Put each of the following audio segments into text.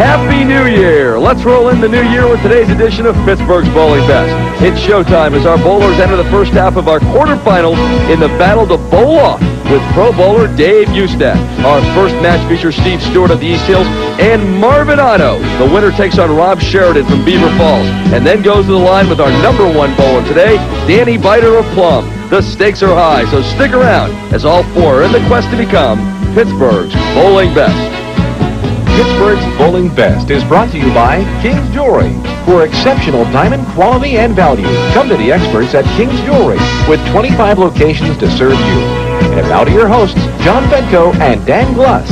Happy New Year! Let's roll in the new year with today's edition of Pittsburgh's Bowling Best. It's showtime as our bowlers enter the first half of our quarterfinals in the battle to bowl off with pro bowler Dave Ustad. Our first match features Steve Stewart of the East Hills and Marvin Otto. The winner takes on Robb Sheridan from Beaver Falls and then goes to the line with our number one bowler today, Danny Beiter of Plum. The stakes are high, so stick around as all four are in the quest to become Pittsburgh's Bowling Best. Pittsburgh's Bowling Best is brought to you by King's Jewelry. For exceptional diamond quality and value, come to the experts at King's Jewelry with 25 locations to serve you. And now to your hosts, John Fedko and Dan Gluss.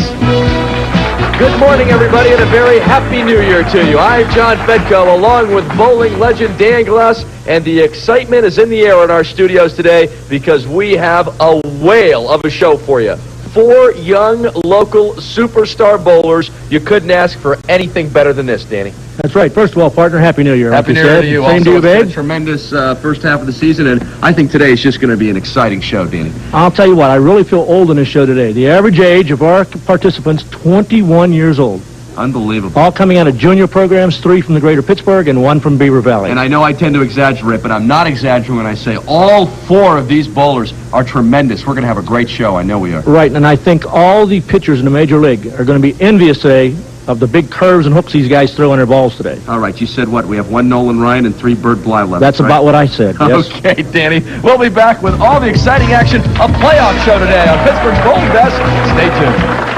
Good morning, everybody, and a very happy New Year to you. I'm John Fedko, along with bowling legend Dan Gluss, and the excitement is in the air in our studios today because we have a whale of a show for you. 4 young, local superstar bowlers. You couldn't ask for anything better than this, Danny. That's right. First of all, partner, Happy New Year. Happy New Year to you. Same to you, babe. It's a tremendous first half of the season, and I think today is just going to be an exciting show, Danny. I'll tell you what, I really feel old in this show today. The average age of our participants, 21 years old. Unbelievable. All coming out of junior programs, 3 from the greater Pittsburgh and 1 from Beaver Valley. And I know I tend to exaggerate, but I'm not exaggerating when I say all 4 of these bowlers are tremendous. We're going to have a great show. I know we are. Right, and I think all the pitchers in the Major League are going to be envious today of the big curves and hooks these guys throw on their balls today. All right, you said what? We have 1 Nolan Ryan and 3 Bert Bly left. That's right? about what I said, yes. Okay, Danny. We'll be back with all the exciting action, a playoff show today on Pittsburgh's Bowling Best. Stay tuned.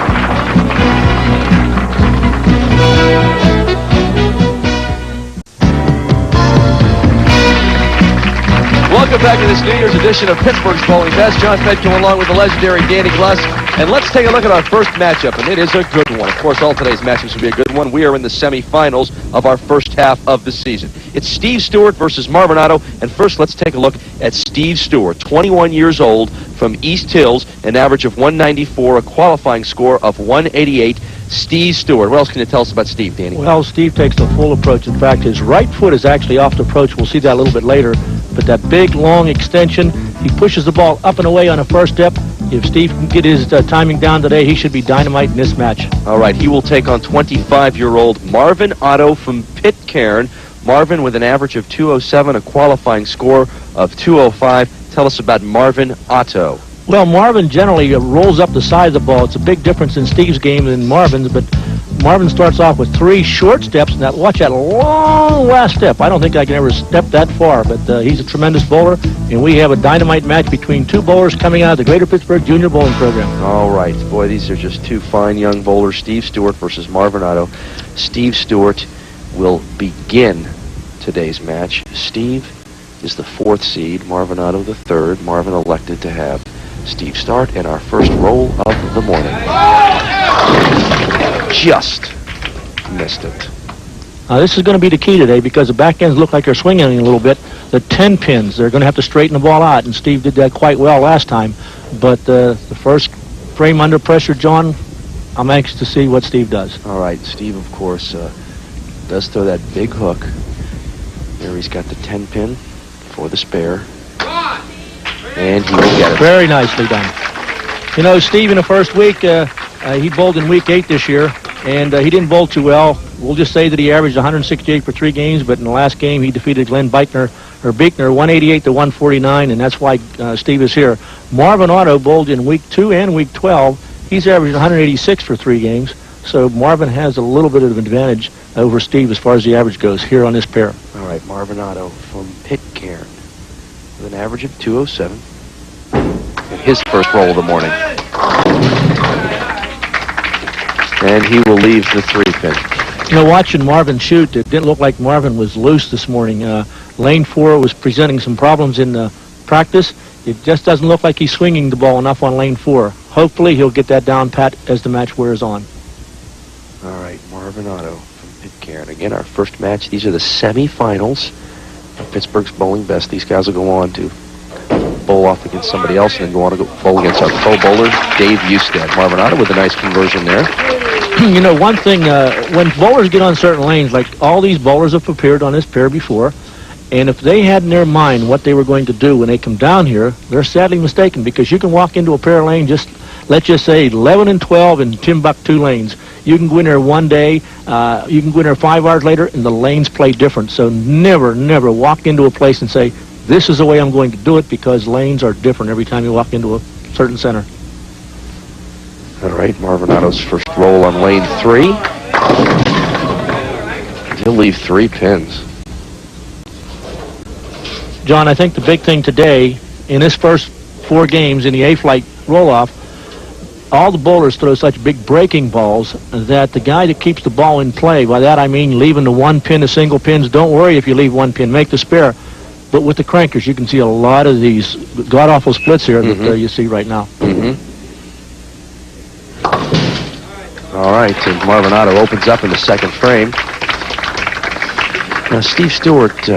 Welcome back to this New Year's edition of Pittsburgh's Bowling Best. John Fedko along with the legendary Danny Gluss. And let's take a look at our first matchup, and it is a good one. Of course, all today's matchups will be a good one. We are in the semifinals of our first half of the season. It's Steve Stewart versus Marvin Otto. And first, let's take a look at Steve Stewart, 21 years old, from East Hills, an average of 194, a qualifying score of 188. Steve Stewart. What else can you tell us about Steve, Danny? Well, Steve takes the full approach. In fact, his right foot is actually off the approach. We'll see that a little bit later. But that big, long extension, he pushes the ball up and away on the first step. If Steve can get his timing down today, he should be dynamite in this match. All right, he will take on 25-year-old Marvin Otto from Pittsburgh. Marvin with an average of 207, a qualifying score of 205. Tell us about Marvin Otto. Well, Marvin generally rolls up the side of the ball. It's a big difference in Steve's game than Marvin's, but Marvin starts off with 3 short steps, and watch that long last step. I don't think I can ever step that far, but he's a tremendous bowler, and we have a dynamite match between 2 bowlers coming out of the Greater Pittsburgh Junior Bowling Program. All right. Boy, these are just 2 fine young bowlers, Steve Stewart versus Marvin Otto. Steve Stewart will begin today's match. Steve is the 4th seed, Marvin Otto the 3rd. Marvin elected to have Steve start in our first roll of the morning. Just missed it. This is going to be the key today because the back ends look like they're swinging a little bit. The 10 pins, they're going to have to straighten the ball out, and Steve did that quite well last time. But the first frame under pressure, John, I'm anxious to see what Steve does. All right, Steve, of course, does throw that big hook. There he's got the 10 pin for the spare. And he will get it. Very nicely done. You know, Steve in the first week, he bowled in week 8 this year, and he didn't bowl too well. We'll just say that he averaged 168 for 3 games, but in the last game he defeated Beiter 188 to 149, and that's why Steve is here. Marvin Otto bowled in week 2 and week 12. He's averaged 186 for 3 games, so Marvin has a little bit of an advantage over Steve as far as the average goes here on this pair. All right, Marvin Otto from Pittsburgh with an average of 207. And his first roll of the morning. And he will leave the 3 pin. You know, watching Marvin shoot, it didn't look like Marvin was loose this morning. Lane 4 was presenting some problems in practice. It just doesn't look like he's swinging the ball enough on lane 4. Hopefully he'll get that down pat as the match wears on. All right, Marvin Otto from Pittsburgh. Again, our first match. These are the semifinals of Pittsburgh's Bowling Best. These guys will go on to bowl off against somebody else and then go on to bowl against our pro bowler, Dave Ustad. Marvin Otto with a nice conversion there. You know, one thing, when bowlers get on certain lanes, like all these bowlers have prepared on this pair before, and if they had in their mind what they were going to do when they come down here, they're sadly mistaken, because you can walk into a pair of lanes, let's just say 11 and 12 in Timbuktu lanes. You can go in there one day, you can go in there 5 hours later, and the lanes play different. So never, never walk into a place and say, this is the way I'm going to do it, because lanes are different every time you walk into a certain center. All right, Marvin Otto's first roll on lane 3. He'll leave 3 pins. John, I think the big thing today, in this first 4 games in the A-flight roll-off, all the bowlers throw such big breaking balls that the guy that keeps the ball in play, by that I mean leaving the 1 pin to single pins, don't worry if you leave 1 pin, make the spare. But with the crankers, you can see a lot of these god-awful splits here that you see right now. All right, and Marvin Otto opens up in the second frame. Now, Steve Stewart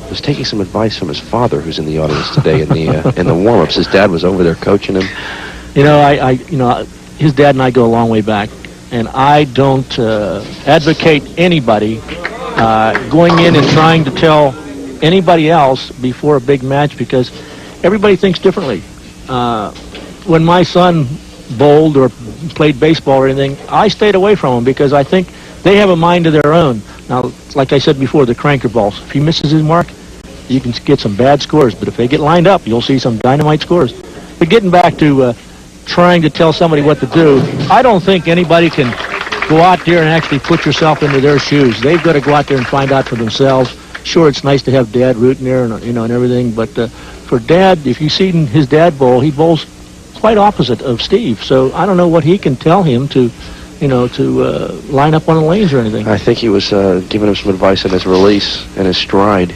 was taking some advice from his father, who's in the audience today in the warm-ups. His dad was over there coaching him. You know, his dad and I go a long way back, and I don't advocate anybody going in and trying to tell anybody else before a big match, because everybody thinks differently. When my son bowled or played baseball or anything, I stayed away from them because I think they have a mind of their own. Now, like I said before, the cranker balls, if he misses his mark, you can get some bad scores, but if they get lined up, you'll see some dynamite scores. But getting back to trying to tell somebody what to do, I don't think anybody can go out there and actually put yourself into their shoes. They've got to go out there and find out for themselves. Sure, it's nice to have Dad rooting there and and everything, but for Dad, if you've seen his dad bowl, he bowls quite opposite of Steve. So I don't know what he can tell him to line up on the lanes or anything. I think he was giving him some advice on his release and his stride.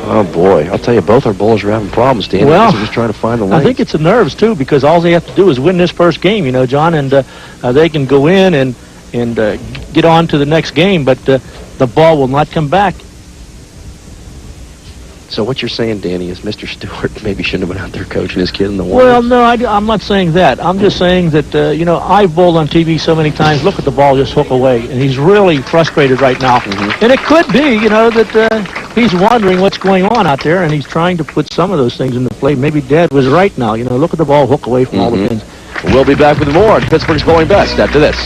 Oh, boy. I'll tell you, both our bowlers are having problems, Dan. Well, they're just trying to find the lane. I think it's the nerves, too, because all they have to do is win this first game, John, and they can go in and get on to the next game, but the ball will not come back. So what you're saying, Danny, is Mr. Stewart maybe shouldn't have been out there coaching his kid in the warm-ups? Well, no, I'm not saying that. I'm just saying that, I've bowled on TV so many times, look at the ball just hook away, and he's really frustrated right now. And it could be, that he's wondering what's going on out there, and he's trying to put some of those things into play. Maybe Dad was right now, look at the ball hook away from all the pins. We'll be back with more on Pittsburgh's Bowling Best after this.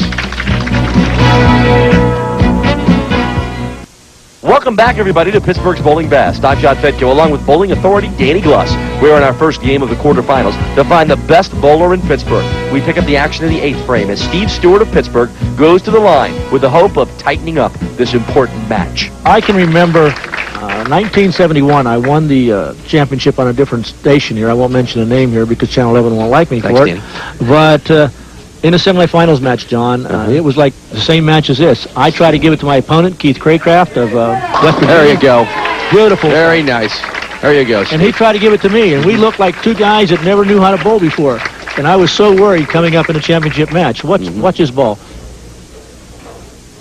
Welcome back, everybody, to Pittsburgh's Bowling Best. I'm John Fetko, along with bowling authority Danny Gluss. We're in our first game of the quarterfinals to find the best bowler in Pittsburgh. We pick up the action in the 8th frame as Steve Stewart of Pittsburgh goes to the line with the hope of tightening up this important match. I can remember 1971, I won the championship on a different station here. I won't mention the name here because Channel 11 won't like me for it. Danny. But in a semifinals match, John, it was like the same match as this. I tried to give it to my opponent, Keith Craycraft of West Virginia. There you go. Beautiful. Very nice. There you go, Steve. And he tried to give it to me, and we looked like two guys that never knew how to bowl before. And I was so worried coming up in a championship match. Watch his ball.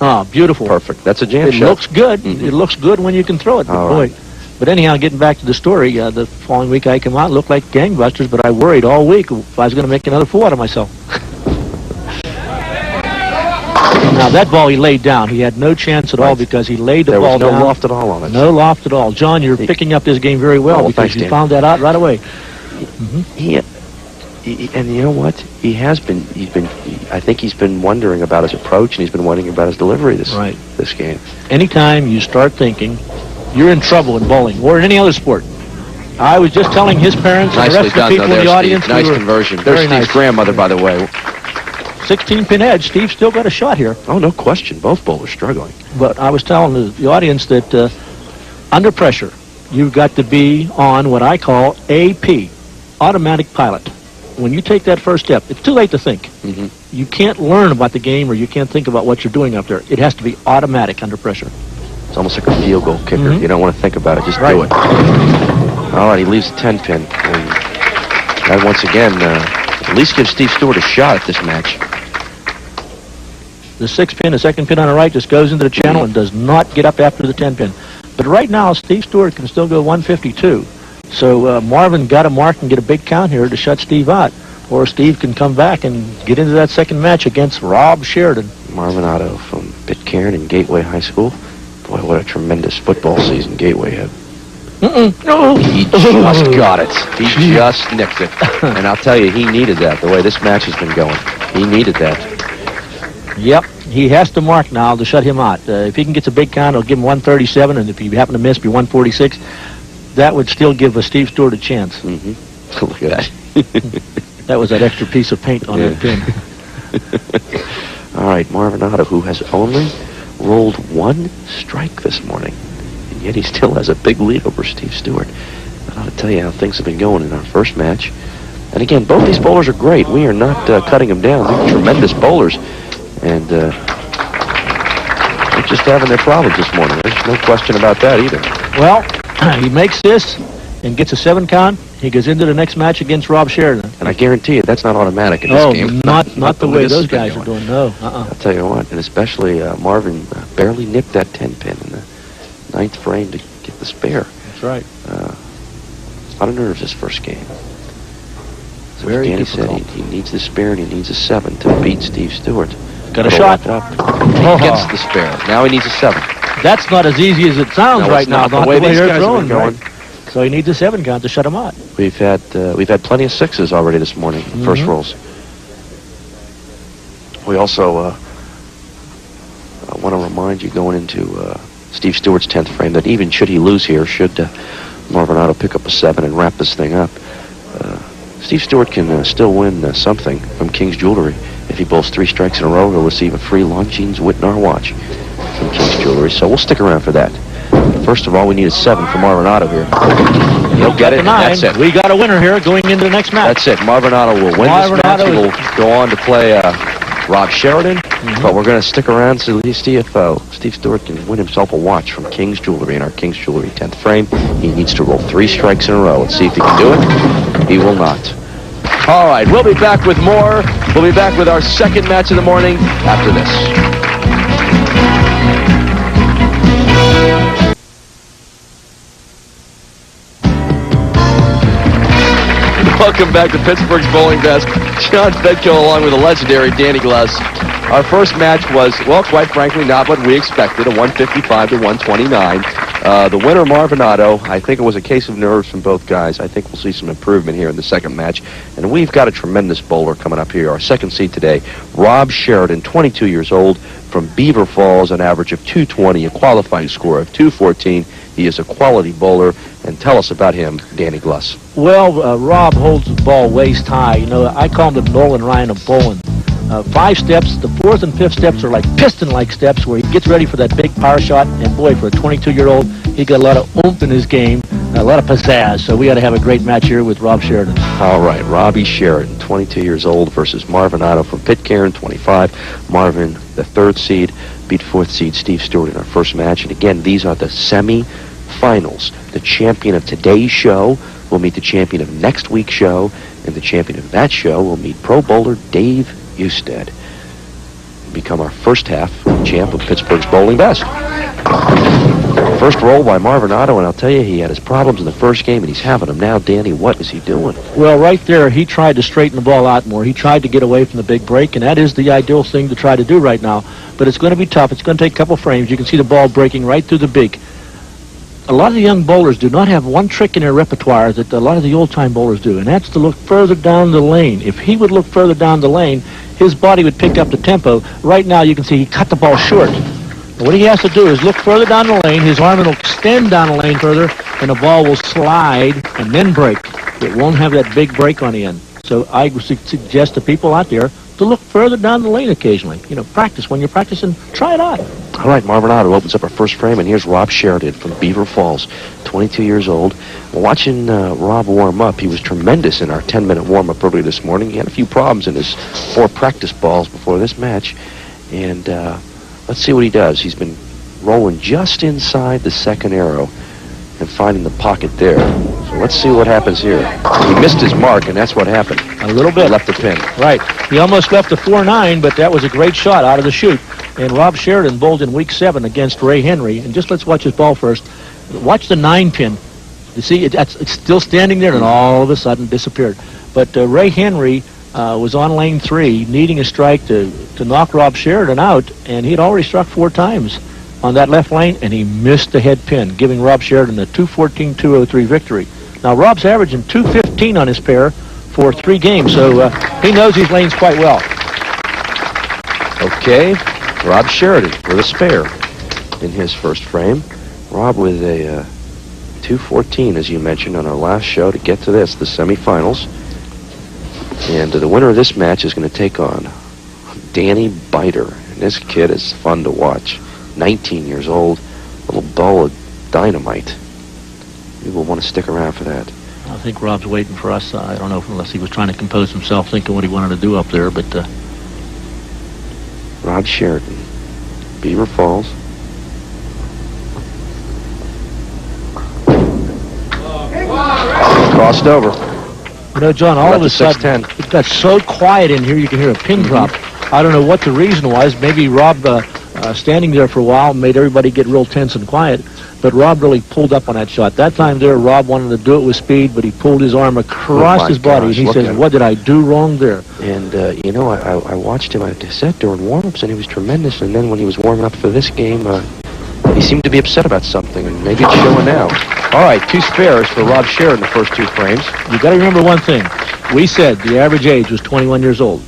Oh, beautiful. Perfect. That's a jam It shot. looks good. It looks good when you can throw it. But All boy. right. But anyhow, getting back to the story, the following week I came out, looked like gangbusters, but I worried all week if I was going to make another fool out of myself. Now, that ball he laid down. He had no chance at all because he laid the ball down. There was no loft at all on it. No loft at all. John, you're picking up this game very well because thanks, you Dan. found that out right away. And you know what? I think he's been wondering about his approach, and he's been wondering about his delivery this game. Anytime you start thinking you're in trouble in bowling or in any other sport. I was just telling his parents and the rest of the people in the audience. Nice conversion. There's Very Steve's nice. grandmother, by the way. 16-pin edge. Steve still got a shot here. Oh, no question. Both bowlers struggling. But I was telling the audience that under pressure, you've got to be on what I call AP, automatic pilot. When you take that first step, it's too late to think. You can't learn about the game or you can't think about what you're doing up there. It has to be automatic under pressure. It's almost like a field goal kicker. You don't want to think about it. Just do it. All right, he leaves a 10-pin. And that, once again, at least gives Steve Stewart a shot at this match. The 6-pin, the second pin on the right just goes into the channel and does not get up after the 10-pin. But right now, Steve Stewart can still go 152. So Marvin got a mark and get a big count here to shut Steve out. Or Steve can come back and get into that second match against Robb Sheridan. Marvin Otto from Pittsburgh and Gateway High School. Boy, what a tremendous football season Gateway had. No. He just got it. He just nicked it. And I'll tell you, he needed that, the way this match has been going. He needed that. Yep. He has to mark now to shut him out. If he can get a big count, he'll give him 137, and if he happen to miss, be 146. That would still give Steve Stewart a chance. Mm-hmm. Look at that. That was that extra piece of paint on that pin. All right, Marvin Otto, who has only rolled one strike this morning, and yet he still has a big lead over Steve Stewart. I ought to tell you how things have been going in our first match. And again, both these bowlers are great. We are not cutting them down. They're tremendous bowlers. And they're just having their problems this morning. There's no question about that either. Well, he makes this and gets a 7 count. He goes into the next match against Robb Sheridan. And I guarantee you, that's not automatic in this game. not the way those guys are doing. No. I'll tell you what, and especially Marvin barely nipped that 10 pin in the 9th frame to get the spare. That's right. A lot of nerves this first game. So Very as Danny difficult. said, he needs the spare and he needs a 7 to beat Steve Stewart. Got a shot. He gets the spare. Now he needs a 7. That's not as easy as it sounds No, right it's now. not. The way these they're guys have throwing, been going. right? So he needs a 7 count to shut him out. We've had plenty of 6s already this morning, first rolls. We also want to remind you going into Steve Stewart's 10th frame that even should he lose here, should Marvin Otto pick up a 7 and wrap this thing up, Steve Stewart can still win something from King's Jewelry. If he bowls 3 strikes in a row, he'll receive a free Longines Whitnar watch from King's Jewelry. So we'll stick around for that. First of all, we need a 7 for Marvin Otto here. He'll get it, and that's it. We got a winner here going into the next match. That's it. Marvin Otto will win this match. He will go on to play Robb Sheridan, but we're going to stick around to see if Steve Stewart can win himself a watch from King's Jewelry in our King's Jewelry 10th frame. He needs to roll 3 strikes in a row. Let's see if he can do it. He will not. All right, we'll be back with more. We'll be back with our second match of the morning after this. Welcome back to Pittsburgh's Bowling Best. John Fedko along with the legendary Danny Glass. Our first match was, well, quite frankly, not what we expected, a 155 to 129. The winner, Marvin Otto, I think it was a case of nerves from both guys. I think we'll see some improvement here in the second match. And we've got a tremendous bowler coming up here. Our second seed today, Robb Sheridan, 22 years old, from Beaver Falls, an average of 220, a qualifying score of 214. He is a quality bowler. And tell us about him, Danny Glass. Well, Robb holds the ball waist high. You know, I call him the Nolan Ryan of bowling. 5 steps, the 4th and 5th steps are like piston-like steps where he gets ready for that big power shot. And boy, for a 22-year-old, he got a lot of oomph in his game, a lot of pizzazz. So we got to have a great match here with Robb Sheridan. All right, Robbie Sheridan, 22 years old, versus Marvin Otto from Pitcairn, 25. Marvin, the 3rd seed, beat 4th seed Steve Stewart in our first match. And again, these are the semi-finals. The champion of today's show will meet the champion of next week's show, and the champion of that show will meet pro bowler Dave Usted. Become our first half champ of Pittsburgh's Bowling Best. First roll by Marvin Otto, and I'll tell you, he had his problems in the first game, and he's having them now. Danny, what is he doing? Well, right there, he tried to straighten the ball out more. He tried to get away from the big break, and that is the ideal thing to try to do right now. But it's going to be tough. It's going to take a couple frames. You can see the ball breaking right through the beak. A lot of the young bowlers do not have one trick in their repertoire that a lot of the old-time bowlers do, and that's to look further down the lane. If he would look further down the lane, his body would pick up the tempo. Right now, you can see he cut the ball short. And what he has to do is look further down the lane. His arm will extend down the lane further, and the ball will slide and then break. It won't have that big break on the end. So I would suggest to people out there to look further down the lane occasionally. You know, practice. When you're practicing, try it out. All right, Marvin Otto opens up our first frame, and here's Robb Sheridan from Beaver Falls, 22 years old. Watching Robb warm up, he was tremendous in our 10-minute warm-up earlier this morning. He had a few problems in his 4 practice balls before this match, and let's see what he does. He's been rolling just inside the second arrow and finding the pocket there. So let's see what happens here. He missed his mark, and that's what happened. A little bit. He left the pin. Right. He almost left the 4-9, but that was a great shot out of the chute. And Robb Sheridan bowled in week 7 against Ray Henry. And just let's watch his ball first. Watch the 9 pin. You see, it's still standing there, and all of a sudden disappeared. But Ray Henry was on lane 3, needing a strike to knock Robb Sheridan out, and he had already struck 4 times. on that left lane, and he missed the head pin, giving Robb Sheridan a 214-203 victory. Now, Robb's averaging 215 on his pair for 3 games, so he knows these lanes quite well. Okay, Robb Sheridan with a spare in his first frame. Robb with a 214, as you mentioned on our last show, to get to this, the semifinals. And the winner of this match is going to take on Danny Beiter. And this kid is fun to watch. 19 years old, little ball of dynamite. You will want to stick around for that. I think Robb's waiting for us. I don't know unless he was trying to compose himself, thinking what he wanted to do up there, but... Robb Sheridan, Beaver Falls. Crossed over. You know, John, all of a sudden, 610. it got so quiet in here, you can hear a pin drop. I don't know what the reason was. Maybe Robb standing there for a while made everybody get real tense and quiet, but Robb really pulled up on that shot. That time there, Robb wanted to do it with speed, but he pulled his arm across his body, and he says, what did I do wrong there? And, you know, I watched him, I said, during warm-ups, and he was tremendous, and then when he was warming up for this game, he seemed to be upset about something, and maybe it's showing now. All right, 2 spares for Robb Sheridan, the first 2 frames. You got to remember one thing. We said the average age was 21 years old.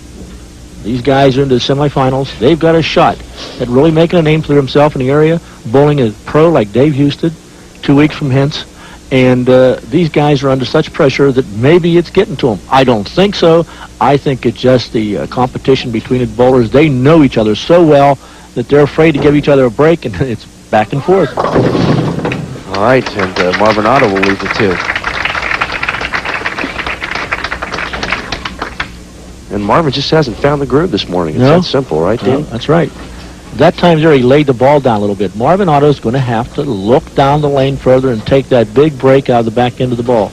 These guys are into the semifinals. They've got a shot at really making a name for themselves in the area, bowling a pro like Dave Houston 2 weeks from hence. And these guys are under such pressure that maybe it's getting to them. I don't think so. I think it's just the competition between the bowlers. They know each other so well that they're afraid to give each other a break, and it's back and forth. All right, and Marvin Otto will lead the 2. And Marvin just hasn't found the groove this morning. It's that simple, right, Dan? No, that's right. That time there, he laid the ball down a little bit. Marvin Otto's going to have to look down the lane further and take that big break out of the back end of the ball.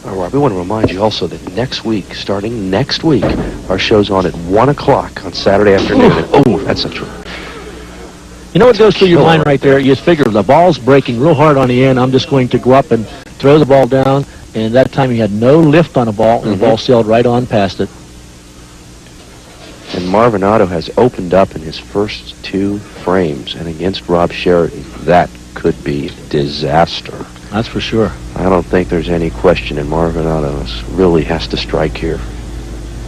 All right, we want to remind you also that next week, starting next week, our show's on at 1 o'clock on Saturday afternoon. Oh, that's not true. You know what goes through your mind right there? You just figure the ball's breaking real hard on the end. I'm just going to go up and throw the ball down. And that time he had no lift on the ball, and the ball sailed right on past it. And Marvin Otto has opened up in his first 2 frames, and against Robb Sheridan, that could be disaster. That's for sure. I don't think there's any question in Marvin Otto really has to strike here,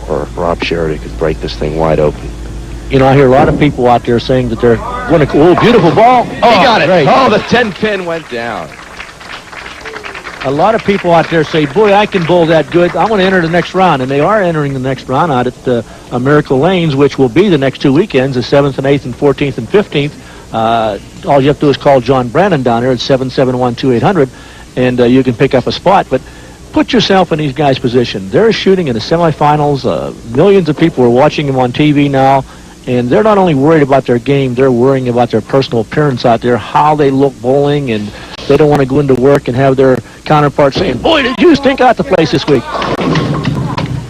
or Robb Sheridan could break this thing wide open. You know, I hear a lot of people out there saying that they're going to, oh, beautiful ball. He got it. Great. Oh, the 10-pin went down. A lot of people out there say, boy, I can bowl that good. I want to enter the next round. And they are entering the next round out at Miracle Lanes, which will be the next 2 weekends, the 7th and 8th and 14th and 15th. All you have to do is call John Brandon down there at 771-2800, and you can pick up a spot. But put yourself in these guys' position. They're shooting in the semifinals. Millions of people are watching them on TV now. And they're not only worried about their game, they're worrying about their personal appearance out there, how they look bowling, and they don't want to go into work and have their counterparts saying, boy, did you stink out the place this week.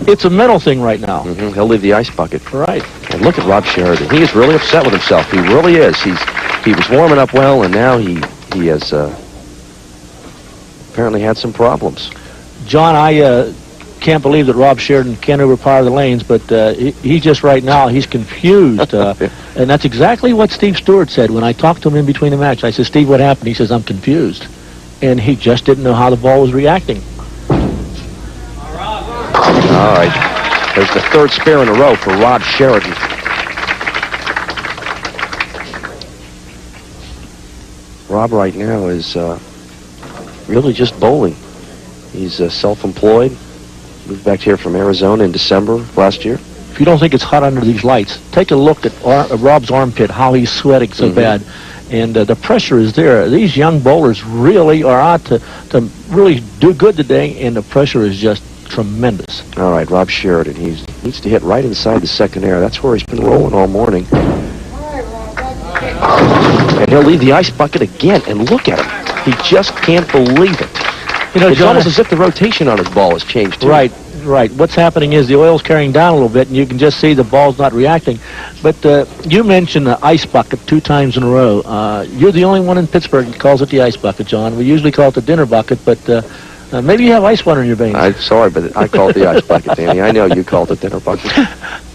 It's a mental thing right now. He'll leave the ice bucket. Right. And look at Robb Sheridan. He is really upset with himself. He really is. He was warming up well, and now he has apparently had some problems. John, I can't believe that Robb Sheridan can't overpower the lanes, but he just right now, he's confused. And that's exactly what Steve Stewart said when I talked to him in between the match. I said, Steve, what happened? He says, I'm confused. And he just didn't know how the ball was reacting. All right. There's the 3rd spare in a row for Robb Sheridan. Robb right now is really just bowling. He's self-employed. Moved back here from Arizona in December of last year. If you don't think it's hot under these lights, take a look at Robb's armpit, how he's sweating so bad. And the pressure is there. These young bowlers really are out to really do good today, and the pressure is just tremendous. All right, Robb Sheridan, he needs to hit right inside the second air. That's where he's been rolling all morning. And he'll leave the ice bucket again, and look at him. He just can't believe it. You know, it's John, almost as if the rotation on his ball has changed, too. Right. What's happening is the oil's carrying down a little bit, and you can just see the ball's not reacting. But you mentioned the ice bucket 2 times in a row. You're the only one in Pittsburgh that calls it the ice bucket, John. We usually call it the dinner bucket, but maybe you have ice water in your veins. I'm sorry, but I call it the ice bucket, Danny. I know you called it dinner bucket.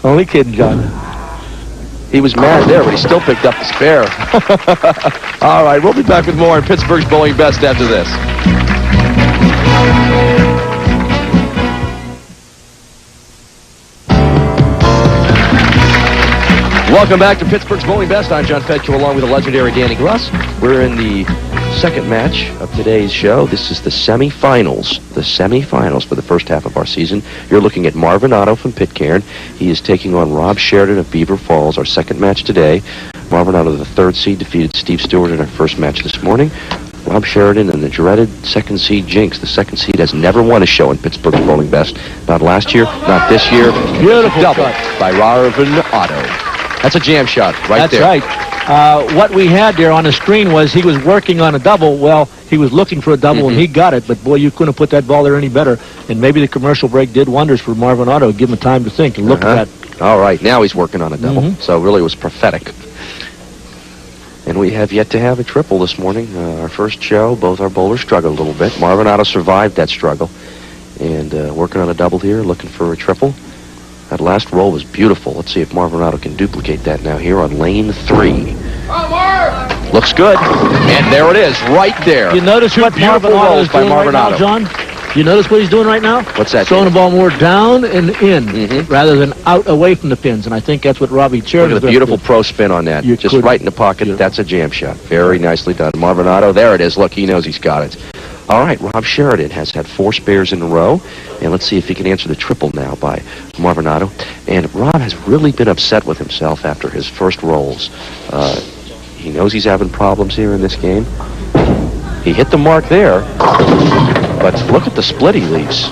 Only kidding, John. He was mad there, but he still picked up the spare. All right, we'll be back with more on Pittsburgh's Bowling Best after this. Welcome back to Pittsburgh's Bowling Best. I'm John Petco along with the legendary Danny Gluss. We're in the second match of today's show. This is the semifinals. The semifinals for the first half of our season. You're looking at Marvin Otto from Pitcairn. He is taking on Robb Sheridan of Beaver Falls, our second match today. Marvin Otto, the third seed, defeated Steve Stewart in our first match this morning. Robb Sheridan and the dreaded second seed Jinx. The second seed has never won a show in Pittsburgh's Bowling Best. Not last year, not this year. Beautiful double shot by Marvin Otto. That's a jam shot right there. That's right. What we had there on the screen was he was working on a double. Well, he was looking for a double, and he got it. But, boy, you couldn't have put that ball there any better. And maybe the commercial break did wonders for Marvin Otto. Give him time to think and look at that. All right, now he's working on a double. So really it was prophetic. And we have yet to have a triple this morning. Our first show, both our bowlers struggled a little bit. Marvin Otto survived that struggle. And working on a double here, looking for a triple. That last roll was beautiful. Let's see if Marvin Otto can duplicate that now here on lane 3. Looks good. And there it is, right there. You notice what Marvin Otto is doing right now, John? You notice what he's doing right now? What's that? Throwing the ball more down and in rather than out away from the pins. And I think that's what Robbie Sheridan. Look at the beautiful pro spin on that. Just right in the pocket. Beautiful. That's a jam shot. Very nicely done. Marvin Otto, there it is. Look, he knows he's got it. All right, Robb Sheridan has had 4 spares in a row. And let's see if he can answer the triple now by Marvin Otto. And Robb has really been upset with himself after his first rolls. He knows he's having problems here in this game. He hit the mark there, but look at the split he leaves.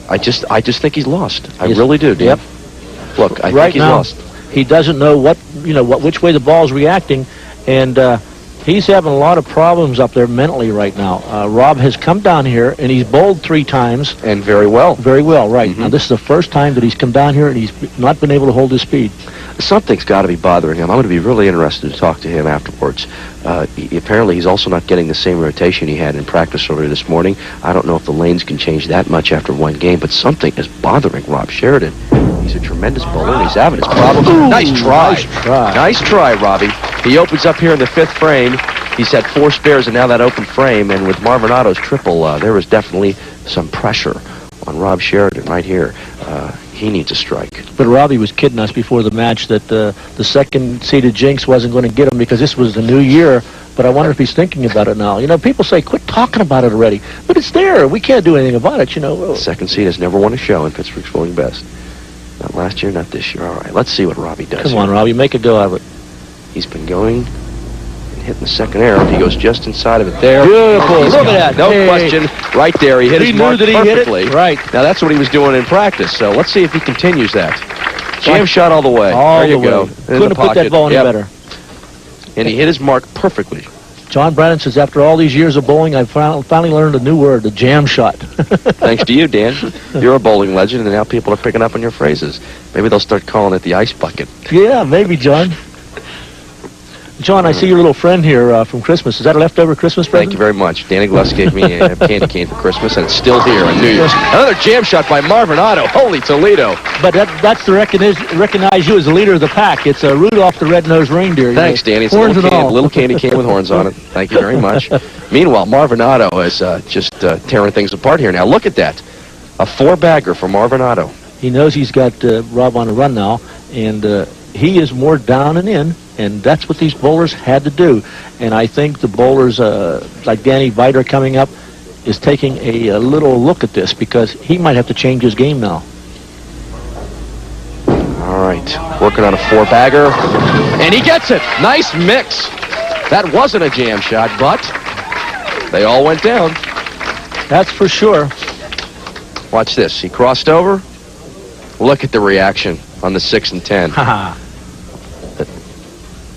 I just think he's lost. I really do, Dan. Yep. Look, I think he's lost. He doesn't know which way the ball's reacting, and he's having a lot of problems up there mentally right now. Robb has come down here, and he's bowled 3 times. And very well. Very well, right. Now, this is the first time that he's come down here, and he's not been able to hold his speed. Something's got to be bothering him. I'm going to be really interested to talk to him afterwards. Apparently, he's also not getting the same rotation he had in practice earlier this morning. I don't know if the lanes can change that much after one game, but something is bothering Robb Sheridan. He's a tremendous bowler, and he's having his problems. Nice try. Nice try, Robbie. He opens up here in the 5th frame. He's had 4 spares, and now that open frame. And with Marvin Otto's triple, there is definitely some pressure on Robb Sheridan right here. He needs a strike. But Robbie was kidding us before the match that the second-seeded Jinx wasn't going to get him because this was the new year. But I wonder if he's thinking about it now. You know, people say, quit talking about it already. But it's there. We can't do anything about it, you know. The second seed has never won a show in Pittsburgh's Bowling Best. Not last year, not this year. All right, let's see what Robbie does. Come on, Robbie, make a go of it. He's been going and hitting the second arrow. He goes just inside of it there. Beautiful. Look at that. No question. Right there. He hit his mark perfectly. Hit it. Right. Now, that's what he was doing in practice. So let's see if he continues that. Jam shot all the way. All there you go. Couldn't have put that ball any better. And he hit his mark perfectly. John Brennan says, after all these years of bowling, I finally learned a new word, the jam shot. Thanks to you, Dan. You're a bowling legend, and now people are picking up on your phrases. Maybe they'll start calling it the ice bucket. Yeah, maybe, John. John, I see your little friend here from Christmas. Is that a leftover Christmas present? Thank you very much. Danny Gluss gave me a candy cane for Christmas, and it's still here on New Year's. Another jam shot by Marvin Otto. Holy Toledo. But that's to recognize you as the leader of the pack. It's Rudolph the Red-Nosed Reindeer. Thanks, Danny. It's a little candy cane with horns on it. Thank you very much. Meanwhile, Marvin Otto is just tearing things apart here. Now, look at that. A 4-bagger for Marvin Otto. He knows he's got Robb on a run now, and he is more down and in. And that's what these bowlers had to do. And I think the bowlers, like Danny Beiter coming up, is taking a little look at this because he might have to change his game now. All right, working on a 4-bagger. And he gets it. Nice mix. That wasn't a jam shot, but they all went down. That's for sure. Watch this. He crossed over. Look at the reaction on the 6 and 10.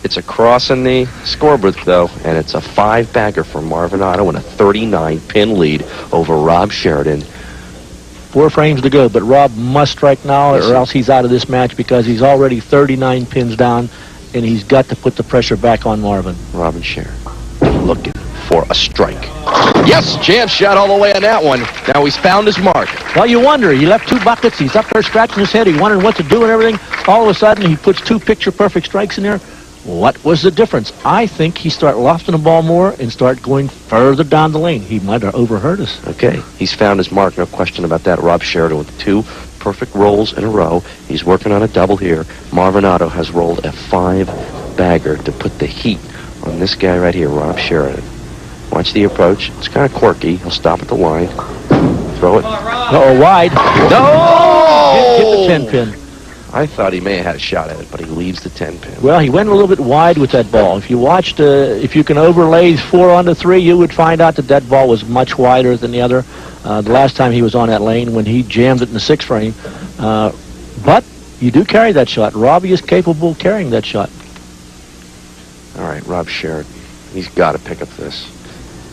It's a cross in the scoreboard, though, and it's a 5-bagger for Marvin Otto and a 39-pin lead over Robb Sheridan. 4 frames to go, but Robb must strike now or else he's out of this match because he's already 39 pins down, and he's got to put the pressure back on Marvin. Robb and Sheridan looking for a strike. Yes, jam shot all the way on that one. Now he's found his mark. Well, you wonder. He left 2 buckets. He's up there scratching his head. He wondered what to do and everything. All of a sudden, he puts 2 picture-perfect strikes in there. What was the difference? I think he start lofting the ball more and start going further down the lane. He might have overheard us. Okay, he's found his mark, no question about that. Robb Sheridan with 2 perfect rolls in a row. He's working on a double here. Marvin Otto has rolled a 5-bagger to put the heat on this guy right here, Robb Sheridan. Watch the approach. It's kind of quirky. He'll stop at the line. Throw it. Uh-oh, wide. No! Hit the 10-pin. I thought he may have had a shot at it, but he leaves the 10-pin. Well, he went a little bit wide with that ball. If you watched, if you can overlay 4 onto 3, you would find out that that ball was much wider than the other. The last time he was on that lane when he jammed it in the 6th frame. But you do carry that shot. Robbie is capable of carrying that shot. All right, Robb Sheridan. He's got to pick up this.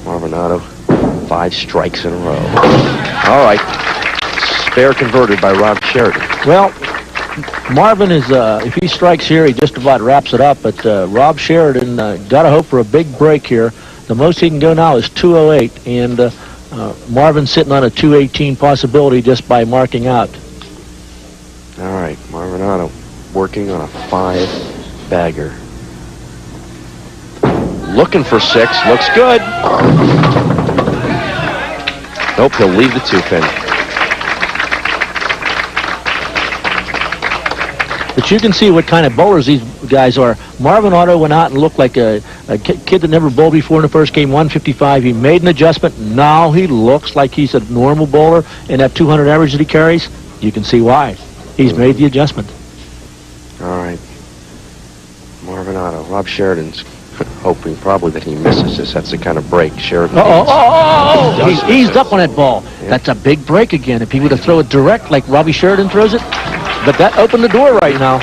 Marvin Otto, 5 strikes in a row. All right. Spare converted by Robb Sheridan. Well, Marvin is, if he strikes here, he just about wraps it up. But Robb Sheridan got to hope for a big break here. The most he can go now is 208, and Marvin's sitting on a 218 possibility just by marking out. All right, Marvin Otto working on a 5-bagger. Looking for 6. Looks good. Nope, he'll leave the 2-pin. But you can see what kind of bowlers these guys are. Marvin Otto went out and looked like a kid that never bowled before in the first game, 155. He made an adjustment. Now he looks like he's a normal bowler, and that 200 average that he carries, you can see why. He's made the adjustment. All right. Marvin Otto. Robb Sheridan's hoping probably that he misses this. That's the kind of break Sheridan needs. He eased up on that ball. Yeah. That's a big break again. If he would have thrown it direct like Robbie Sheridan throws it, but that opened the door right now.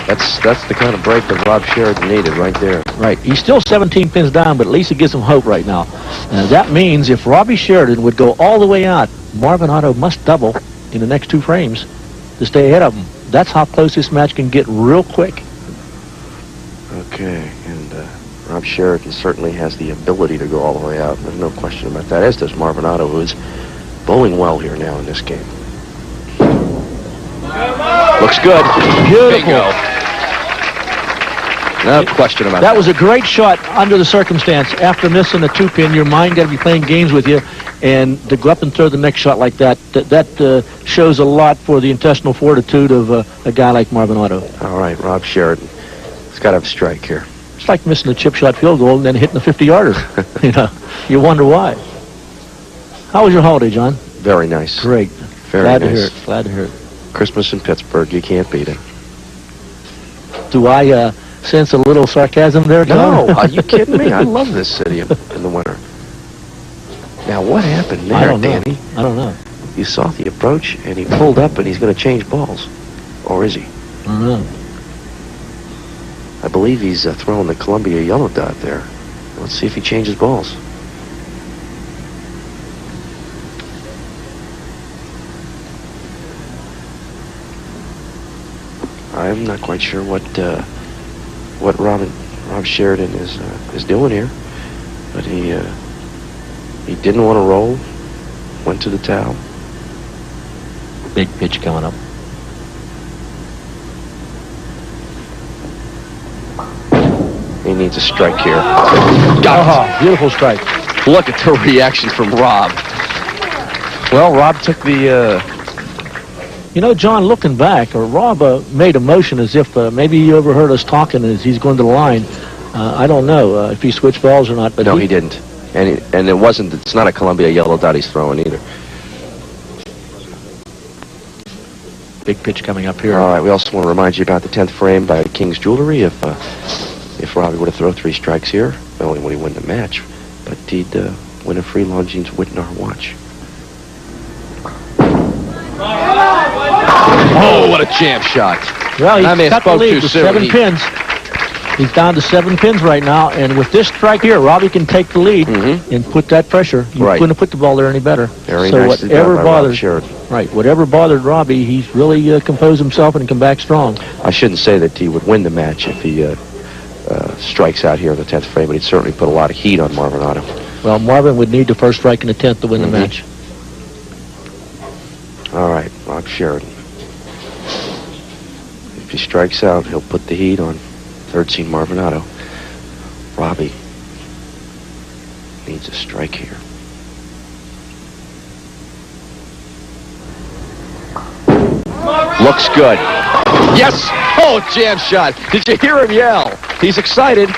That's the kind of break that Robb Sheridan needed right there. Right. He's still 17 pins down, but at least it gives him hope right now. That means if Robbie Sheridan would go all the way out, Marvin Otto must double in the next 2 frames to stay ahead of him. That's how close this match can get real quick. Okay, and Robb Sheridan certainly has the ability to go all the way out. There's no question about that, as does Marvin Otto, who is bowling well here now in this game. Looks good. Beautiful. Bingo. No question about that. That was a great shot under the circumstance. After missing the 2-pin, your mind got to be playing games with you, and to go up and throw the next shot like that, that shows a lot for the intestinal fortitude of a guy like Marvin Otto. All right, Robb Sheridan. He's got to have a strike here. It's like missing a chip shot field goal and then hitting the 50-yarder. You wonder why. How was your holiday, John? Very nice. Great. Very Glad nice. to hear it. Glad to hear it. Christmas in Pittsburgh, you can't beat it. Do I sense a little sarcasm there, John? No, are you kidding me? I love this city in the winter. Now, what happened there, I don't know. Danny? I don't know. You saw the approach, and he pulled up, and he's going to change balls. Or is he? I don't know. I believe he's throwing the Columbia yellow dot there. Let's see if he changes balls. I'm not quite sure what Robb Sheridan is doing here, but he didn't want to roll, went to the towel. Big pitch coming up. He needs a strike here. Beautiful strike. Look at the reaction from Robb. Well, Robb took the... John, looking back, Robb made a motion as if maybe he overheard us talking as he's going to the line. I don't know if he switched balls or not. But no, he didn't. And it's not a Columbia yellow dot he's throwing either. Big pitch coming up here. All right, we also want to remind you about the 10th frame by King's Jewelry. If Robbie were to throw 3 strikes here, not only would he win the match, but he'd win a free Longines Whitnall watch. Oh, what a jam shot. Well, I may he's have cut the spoke lead too to soon. 7 pins. He's down to 7 pins right now, and with this strike here, Robbie can take the lead and put that pressure. You couldn't have put the ball there any better. Very so nicely whatever done by bothered, Robb Sheridan. right, whatever bothered Robbie, he's really composed himself and come back strong. I shouldn't say that he would win the match if he strikes out here in the 10th frame, but he'd certainly put a lot of heat on Marvin Otto. Well, Marvin would need the first strike in the 10th to win the match. All right, Robb Sheridan. If he strikes out, he'll put the heat on third seed Marvin Otto. Robbie needs a strike here. Looks good. Yes! Oh, jam shot. Did you hear him yell? He's excited.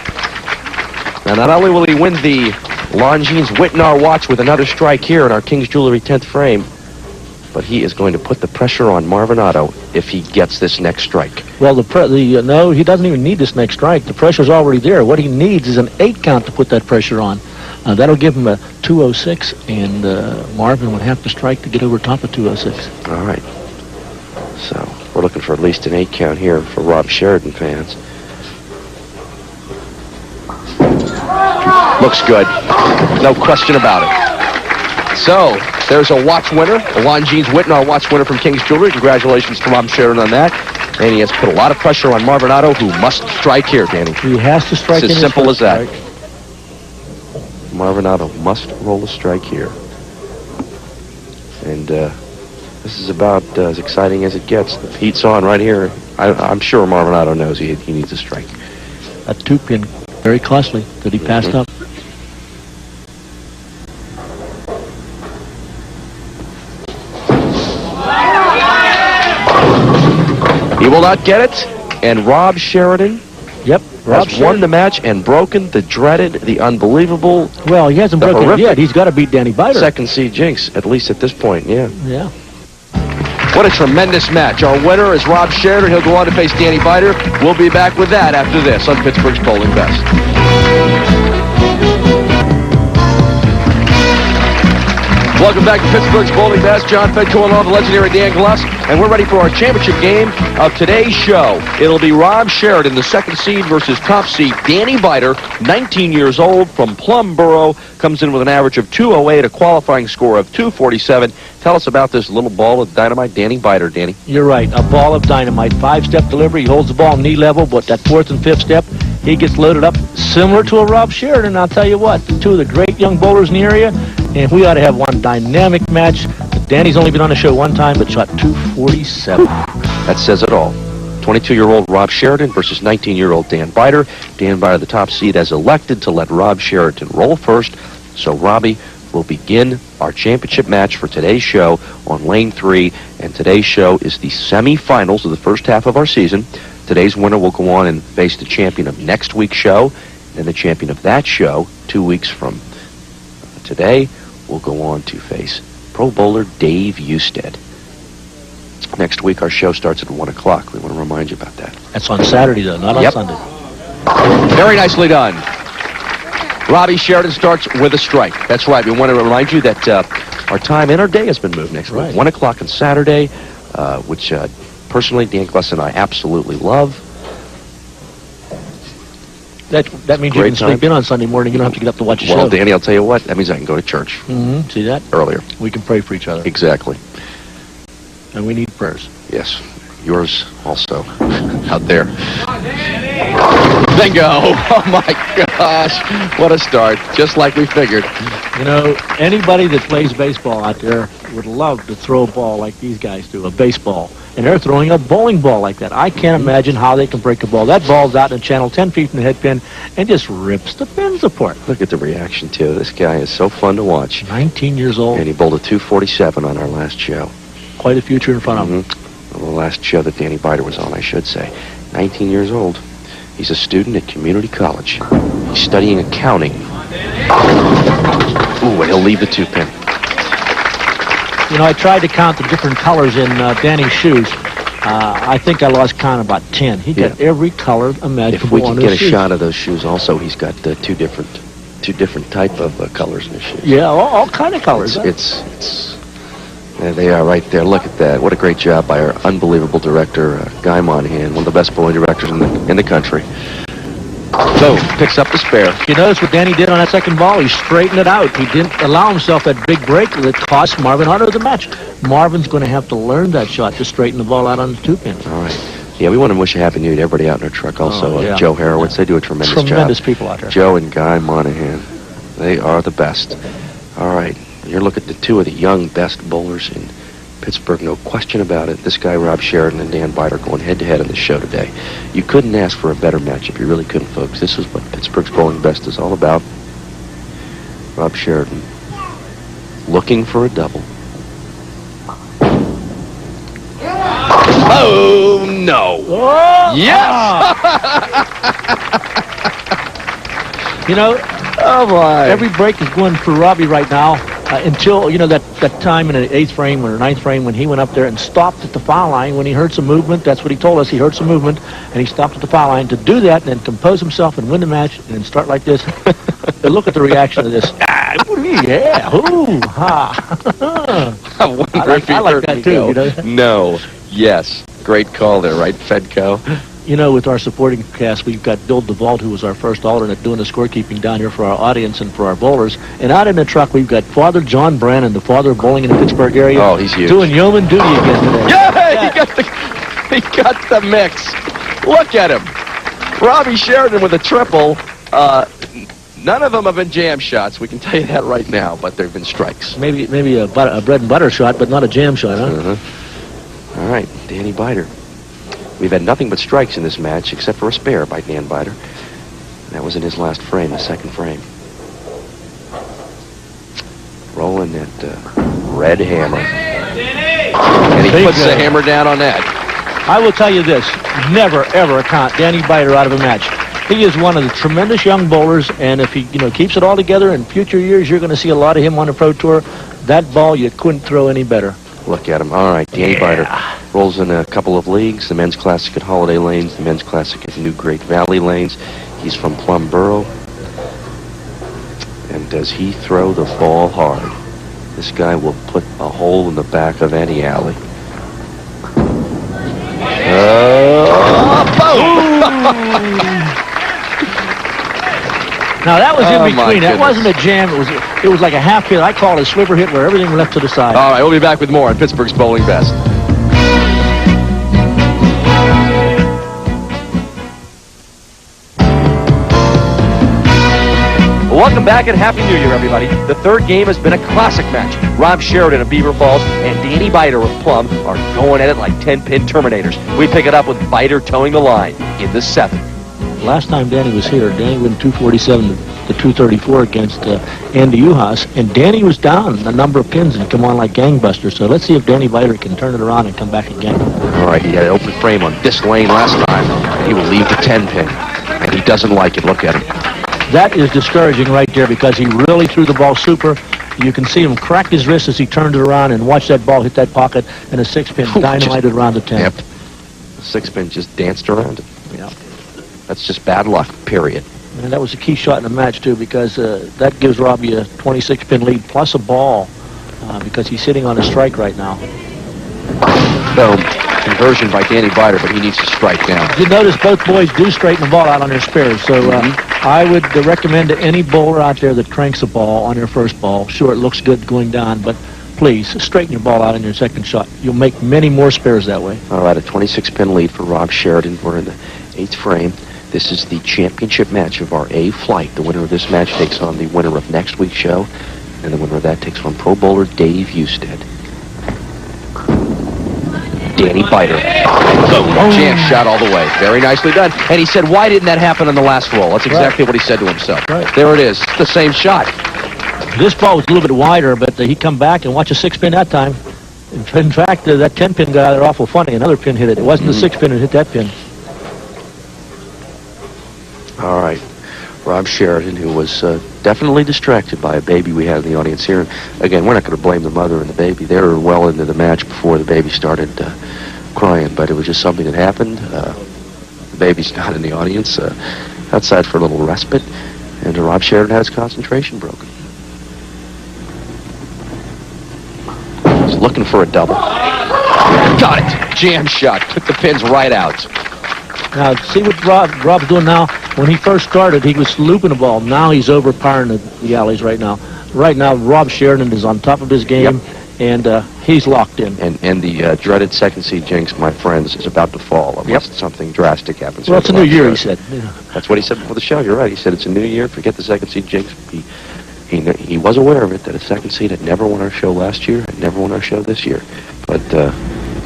And not only will he win the Longines Whitnar watch with another strike here in our King's Jewelry 10th frame, but he is going to put the pressure on Marvin Otto if he gets this next strike. Well, no, he doesn't even need this next strike. The pressure's already there. What he needs is an 8 count to put that pressure on. That'll give him a 206, and Marvin would have to strike to get over top of 206. All right. So we're looking for at least an 8 count here for Robb Sheridan fans. Looks good. No question about it. So there's a watch winner, a Longines Whitnar watch winner from King's Jewelry. Congratulations to Robb Sheridan on that. And he has put a lot of pressure on Marvin Otto, who must strike here, Danny. He has to strike. It's as simple as that. Marvin Otto must roll a strike here. And this is about as exciting as it gets. The heat's on right here. I'm sure Marvin Otto knows he needs a strike. A 2-pin, very costly, that he passed up. He will not get it, and Robb Sheridan has won the match and broken the dreaded, the unbelievable. Well, he hasn't broken it yet. He's got to beat Danny Beiter. Second seed jinx, at least at this point, yeah. Yeah. What a tremendous match. Our winner is Robb Sheridan. He'll go on to face Danny Beiter. We'll be back with that after this on Pittsburgh's Bowling Best. Welcome back to Pittsburgh's Bowling Best. John Fedko along the legendary Dan Glass, and we're ready for our championship game of today's show. It'll be Robb Sheridan, the second seed, versus top seed Danny Beiter, 19 years old, from Plumboro, comes in with an average of 208, a qualifying score of 247. Tell us about this little ball of dynamite, Danny Beiter, Danny. You're right, a ball of dynamite. 5-step delivery. He holds the ball knee level, but that 4th and 5th step, he gets loaded up similar to a Robb Sheridan. I'll tell you what, two of the great young bowlers in the area, and we ought to have one dynamic match. Danny's only been on the show one time, but shot 247. That says it all. 22-year-old Robb Sheridan versus 19-year-old Dan Beiter. Dan Beiter, the top seed, has elected to let Robb Sheridan roll first. So Robbie will begin our championship match for today's show on lane 3. And today's show is the semifinals of the first half of our season. Today's winner will go on and face the champion of next week's show. And the champion of that show, 2 weeks from today, will go on to face Pro Bowler Dave Usted. Next week, our show starts at 1 o'clock. We want to remind you about that. That's on Saturday, though, not on Sunday. Very nicely done. Robbie Sheridan starts with a strike. That's right. We want to remind you that our time and our day has been moved next week. 1 o'clock on Saturday, which personally, Dan Glass and I absolutely love. That means you can sleep in on Sunday morning. You don't have to get up to watch the show. Well, Danny, I'll tell you what. That means I can go to church. See that? Earlier. We can pray for each other. Exactly. And we need prayers. Yes. Yours also out there. Bingo! Oh, my gosh. What a start. Just like we figured. You know, anybody that plays baseball out there would love to throw a ball like these guys do, a baseball. And they're throwing a bowling ball like that. I can't imagine how they can break a ball. That ball's out in the channel 10 feet from the head pin and just rips the pins apart. Look at the reaction, too. This guy is so fun to watch. 19 years old. And he bowled a 247 on our last show. Quite a future in front of him. The last show that Danny Beiter was on, I should say. 19 years old. He's a student at community college. He's studying accounting. Ooh, and he'll leave the 2-pin. You know, I tried to count the different colors in Danny's shoes. I think I lost count about 10. He got every color imaginable. If we can get a shoes. shot of those shoes also, he's got two different type of colors in his shoes. Yeah, all kind of colors. There they are right there. Look at that. What a great job by our unbelievable director, Guy Monahan, one of the best bowling directors in the country. So, picks up the spare. You notice what Danny did on that second ball? He straightened it out. He didn't allow himself that big break that cost Marvin Otto the match. Marvin's going to have to learn that shot to straighten the ball out on the 2-pin. All right. Yeah, we want to wish a happy new year to everybody out in our truck. Also, yeah. Joe Harowitz, they do a tremendous job. Tremendous people out there. Joe and Guy Monahan, they are the best. All right, you're looking at the two of the young best bowlers in Pittsburgh, no question about it. This guy, Robb Sheridan, and Dan Beiter going head-to-head on the show today. You couldn't ask for a better matchup. You really couldn't, folks. This is what Pittsburgh's Bowling Best is all about. Robb Sheridan looking for a double. Oh, no. Oh, Yes! You know, Oh, my. every break is going for Robbie right now until, you know, that time in the 8th frame or 9th frame when he went up there and stopped at the foul line when he heard some movement. That's what he told us. He heard some movement, and he stopped at the foul line to do that and then compose himself and win the match and then start like this. And look at the reaction of this. Yeah, ooh, ha. I wonder if he I like heard that me too, go, you know. No. Yes. Great call there, right, Fedco? You know, with our supporting cast, we've got Bill DeVault, who was our first alternate, doing the scorekeeping down here for our audience and for our bowlers. And out in the truck, we've got Father John Brannon, the father of bowling in the Pittsburgh area. Oh, he's huge. Doing yeoman duty again today. Yeah, he got the mix. Look at him. Robbie Sheridan with a triple. None of them have been jam shots. We can tell you that right now, but they've been strikes. Maybe a bread and butter shot, but not a jam shot, huh? Uh-huh. All right, Danny Beiter. We've had nothing but strikes in this match, except for a spare by Dan Beiter. That was in his last frame, the 2nd frame. Rolling that red hammer. And he puts the hammer down on that. I will tell you this, never, ever count Danny Beiter out of a match. He is one of the tremendous young bowlers, and if he, keeps it all together in future years, you're going to see a lot of him on the Pro Tour. That ball, you couldn't throw any better. Look at him. All right, Danny Beiter rolls in a couple of leagues, the Men's Classic at Holiday Lanes, the Men's Classic at New Great Valley Lanes. He's from Plum Borough. And does he throw the ball hard? This guy will put a hole in the back of any alley. Boom! Now, that was Oh, in my between. That goodness. wasn't a jam. It was like a half hit. I call it a sliver hit where everything left to the side. All right, we'll be back with more on Pittsburgh's Bowling Best. Welcome back and Happy New Year, everybody. The third game has been a classic match. Robb Sheridan of Beaver Falls and Danny Beiter of Plum are going at it like 10-pin Terminators. We pick it up with Beiter towing the line in the 7th. Last time Danny was here, Danny went 247 to 234 against Andy Uhas, and Danny was down a number of pins and come on like gangbusters. So let's see if Danny Beiter can turn it around and come back again. All right, he had an open frame on this lane last time. He will leave the 10-pin, and he doesn't like it. Look at him. That is discouraging right there because he really threw the ball super. You can see him crack his wrist as he turned it around and watch that ball hit that pocket, and a 6-pin dynamited around the 10. Yep. The 6-pin just danced around it. Yeah. That's just bad luck, period. And that was a key shot in the match, too, because that gives Robbie a 26-pin lead plus a ball because he's sitting on a strike right now. Boom. Conversion by Danny Beiter, but he needs to strike now. You notice both boys do straighten the ball out on their spares, so I would recommend to any bowler out there that cranks a ball on their first ball. Sure, it looks good going down, but please straighten your ball out in your second shot. You'll make many more spares that way. All right, a 26-pin lead for Robb Sheridan. We're in the 8th frame. This is the championship match of our A flight. The winner of this match takes on the winner of next week's show, and the winner of that takes on pro bowler Dave Husted. Danny Beiter. Jam shot all the way. Very nicely done. And he said, why didn't that happen on the last roll? That's exactly what he said to himself. Right. There it is. It's the same shot. This ball was a little bit wider, but he come back and watch a 6-pin that time. In fact, that 10-pin got out there awful funny. Another pin hit it. It wasn't the 6-pin that hit that pin. All right. Robb Sheridan, who was definitely distracted by a baby we had in the audience here. And again, we're not going to blame the mother and the baby. They were well into the match before the baby started crying, but it was just something that happened. The baby's not in the audience, outside for a little respite, and Robb Sheridan had his concentration broken. He's looking for a double. Got it! Jam shot. Took the pins right out. Now, see what Rob's doing now? When he first started, he was looping the ball. Now he's overpowering the alleys right now. Right now, Robb Sheridan is on top of his game. Yep. and he's locked in. And the dreaded second seed jinx, my friends, is about to fall unless something drastic happens. Well, it's a new year, he said. That's what he said before the show. You're right. He said it's a new year. Forget the second seed jinx. He was aware of it, that a second seed had never won our show last year, had never won our show this year. But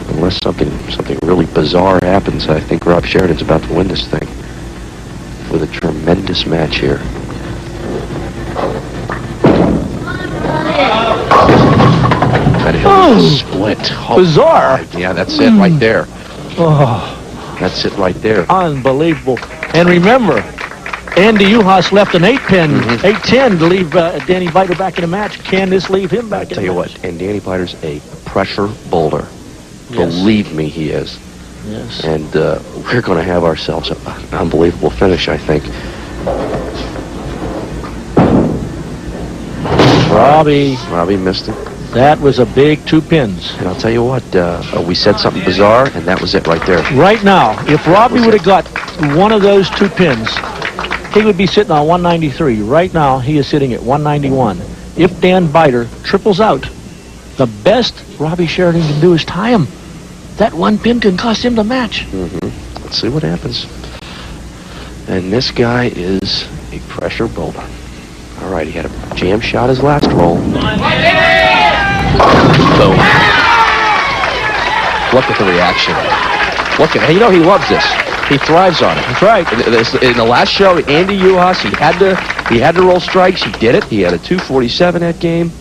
unless something really bizarre happens, I think Robb Sheridan's about to win this thing with a tremendous match here. Split. Bizarre. Yeah, that's it right there. Oh, That's it right there. unbelievable. And remember, Andy Uhas left an 8-pin, 8-10 to leave Danny Beiter back in the match. Can this leave him back in the match? I'll tell you what, and Danny Beiter's a pressure bowler. Yes. Believe me, he is. Yes. And we're going to have ourselves an unbelievable finish, I think. Robbie missed it. That was a big 2 pins. And I'll tell you what, we said something bizarre, and that was it right there. Right now, if Robbie would have got one of those 2 pins, he would be sitting on 193. Right now, he is sitting at 191. If Dan Beiter triples out, the best Robbie Sheridan can do is tie him. That 1 pin can cost him the match. Let's see what happens. And this guy is a pressure bowler. All right, he had a jam shot his last roll. Boom. Look at the reaction. Look at, you know, he loves this. He thrives on it. That's right. In the last show, Andy Uhas, he had to roll strikes. He did it. He had a 247 that game.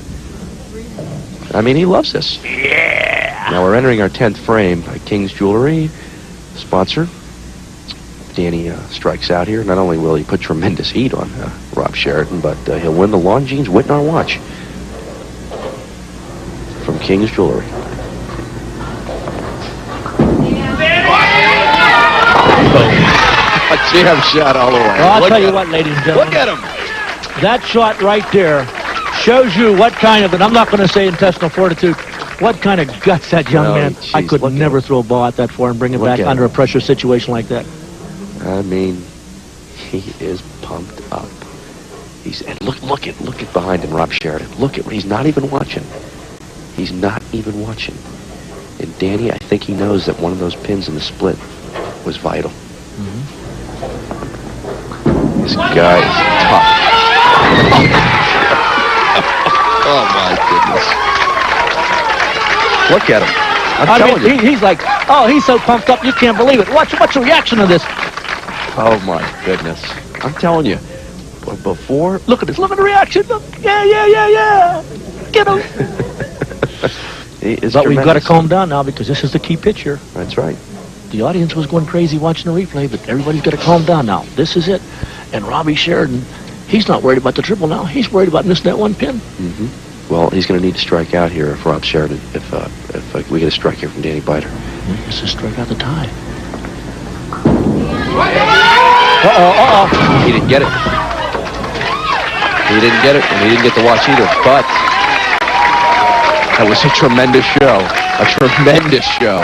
I mean, he loves this. Yeah. Now we're entering our 10th frame by King's Jewelry, sponsor. Danny strikes out here. Not only will he put tremendous heat on Robb Sheridan, but he'll win the Longines Whitnall watch from King's Jewelry. A jam shot all the way. Well, I'll tell you what, ladies and gentlemen. Look at him. That shot right there shows you what kind of, and I'm not going to say intestinal fortitude, what kind of guts that young man. Geez, I could never throw a ball out that far and bring it back under a pressure situation like that. I mean, he is pumped up. And look at behind him, Robb Sheridan. Look at, he's not even watching. He's not even watching. And Danny, I think he knows that one of those pins in the split was vital. This guy is tough. Oh my goodness! Look at him. I'm telling you. He's like, oh, he's so pumped up, you can't believe it. What's the reaction to this? Oh my goodness! I'm telling you. Before, Look at this. Look at the reaction. Look. Yeah. Get him. But we've got to calm down now because this is the key pitch here. That's right. The audience was going crazy watching the replay, but everybody's got to calm down now. This is it. And Robbie Sheridan, he's not worried about the triple now. He's worried about missing that 1 pin. Well, he's going to need to strike out here if Robb Sheridan, if we get a strike here from Danny Beiter. This is strike out the tie. He didn't get it. He didn't get it, and he didn't get the watch either. But that was a tremendous show. A tremendous show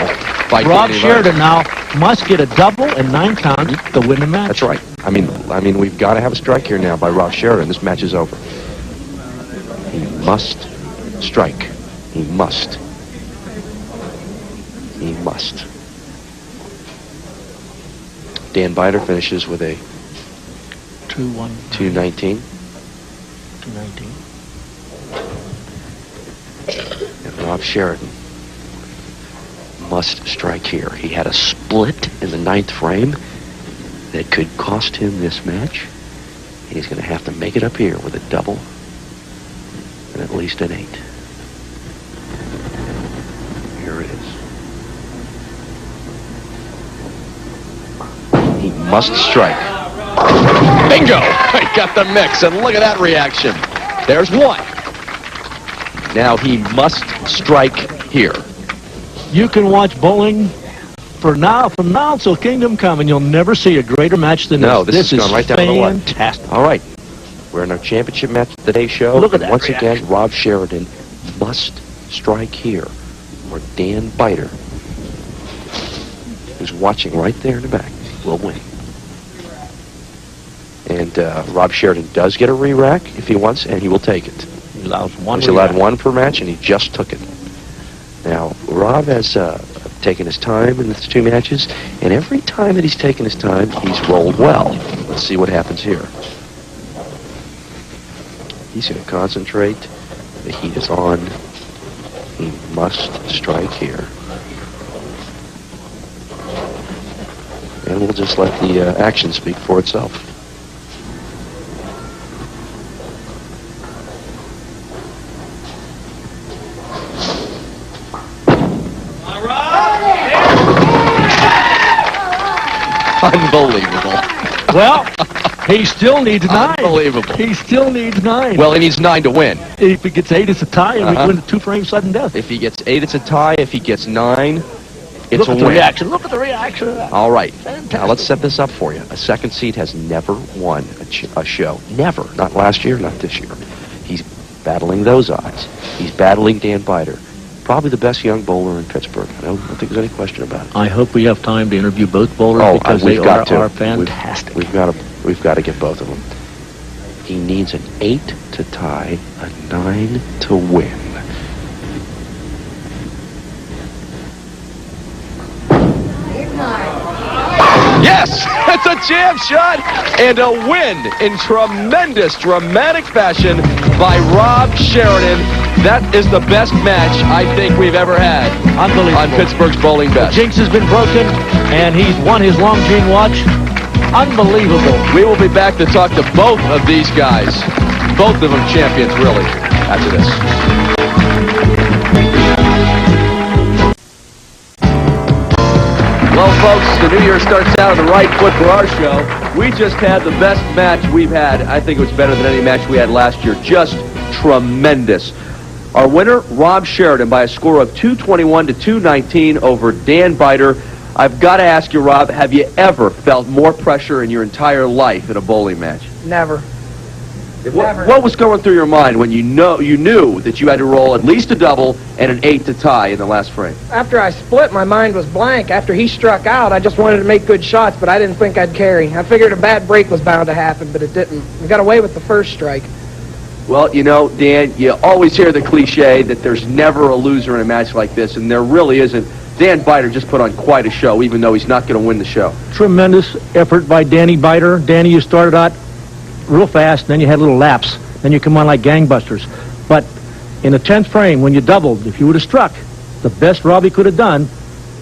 by Robb Danny Sheridan now must get a double and 9 count to win the match. That's right. I mean, we've got to have a strike here now by Robb Sheridan. This match is over. He must strike. He must. He must. Dan Beiter finishes with a 219. 219. And Robb Sheridan must strike here. He had a split in the 9th frame that could cost him this match. He's going to have to make it up here with a double and at least an 8. Here it is. He must strike. Bingo! He got the mix, and look at that reaction. There's 1. Now he must strike here. You can watch bowling from now till Kingdom Come, and you'll never see a greater match than this. No, this is going right down the line. Fantastic. All right. We're in our championship match of the day show. Look at that once reaction. again, Robb Sheridan must strike here, or Dan Beiter, who's watching right there in the back, will win. And Robb Sheridan does get a re-rack if he wants, and he will take it. He allows one. He's allowed one per match, and he just took it. Now, Robb has taken his time in the 2 matches, and every time that he's taken his time, he's rolled well. Let's see what happens here. He's going to concentrate. The heat is on. He must strike here. And we'll just let the action speak for itself. Unbelievable. Well, he still needs 9. Unbelievable. He still needs 9. Well, he needs 9 to win. If he gets 8, it's a tie, and we win the 2-frame sudden death. If he gets 8, it's a tie. If he gets 9, it's Look a at the win. reaction. Look at the reaction of that. All right. Fantastic. Now, let's set this up for you. A second seed has never won a show. Never. Not last year, not this year. He's battling those odds. He's battling Dan Beiter. Probably the best young bowler in Pittsburgh. I don't think there's any question about it. I hope we have time to interview both bowlers because they are fantastic. We've got to get both of them. He needs an 8 to tie, a 9 to win. Yes, it's a jam shot and a win in tremendous, dramatic fashion by Robb Sheridan. That is the best match I think we've ever had Unbelievable. on Pittsburgh's Bowling Best. Jinx has been broken, and he's won his long green watch. Unbelievable. We will be back to talk to both of these guys. Both of them champions, really, after this. Well, folks, the new year starts out on the right foot for our show. We just had the best match we've had. I think it was better than any match we had last year. Just tremendous. Our winner, Robb Sheridan, by a score of 221 to 219 over Dan Beiter. I've got to ask you, Robb, have you ever felt more pressure in your entire life in a bowling match? Never. What was going through your mind when you knew that you had to roll at least a double and an 8 to tie in the last frame? After I split, my mind was blank. After he struck out, I just wanted to make good shots, but I didn't think I'd carry. I figured a bad break was bound to happen, but it didn't. We got away with the first strike. Well, you know, Dan, you always hear the cliche that there's never a loser in a match like this, and there really isn't. Dan Beiter just put on quite a show, even though he's not going to win the show. Tremendous effort by Danny Beiter. Danny, you started out real fast, then you had a little lapse. Then you come on like gangbusters. But in the 10th frame, when you doubled, if you would have struck, the best Robbie could have done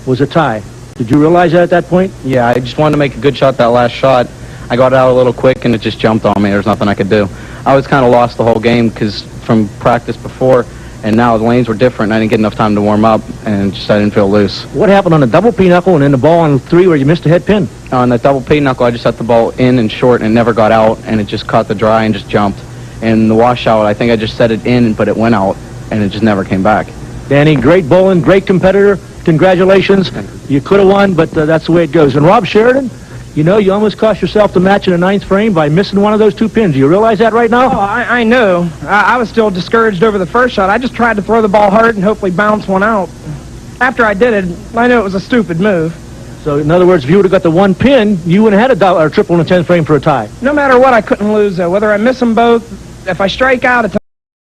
was a tie. Did you realize that at that point? Yeah, I just wanted to make a good shot that last shot. I got out a little quick, and it just jumped on me. There's nothing I could do. I was kind of lost the whole game because from practice before, and now the lanes were different. I didn't get enough time to warm up, and just I didn't feel loose. What happened on the double pinochle and then the ball on 3 where you missed a head pin? On the double pinochle, I just set the ball in and short, and it never got out, and it just caught the dry and just jumped. And the washout, I think I just set it in, but it went out, and it just never came back. Danny, great bowling, great competitor. Congratulations. You could have won, but that's the way it goes. And Robb Sheridan, you know, you almost cost yourself the match in the 9th frame by missing one of those 2 pins. Do you realize that right now? Oh, I know. I was still discouraged over the first shot. I just tried to throw the ball hard and hopefully bounce one out. After I did it, I knew it was a stupid move. So, in other words, if you would have got the 1 pin, you would have had a double or triple in the 10th frame for a tie. No matter what, I couldn't lose, though. Whether I miss them both, if I strike out, it's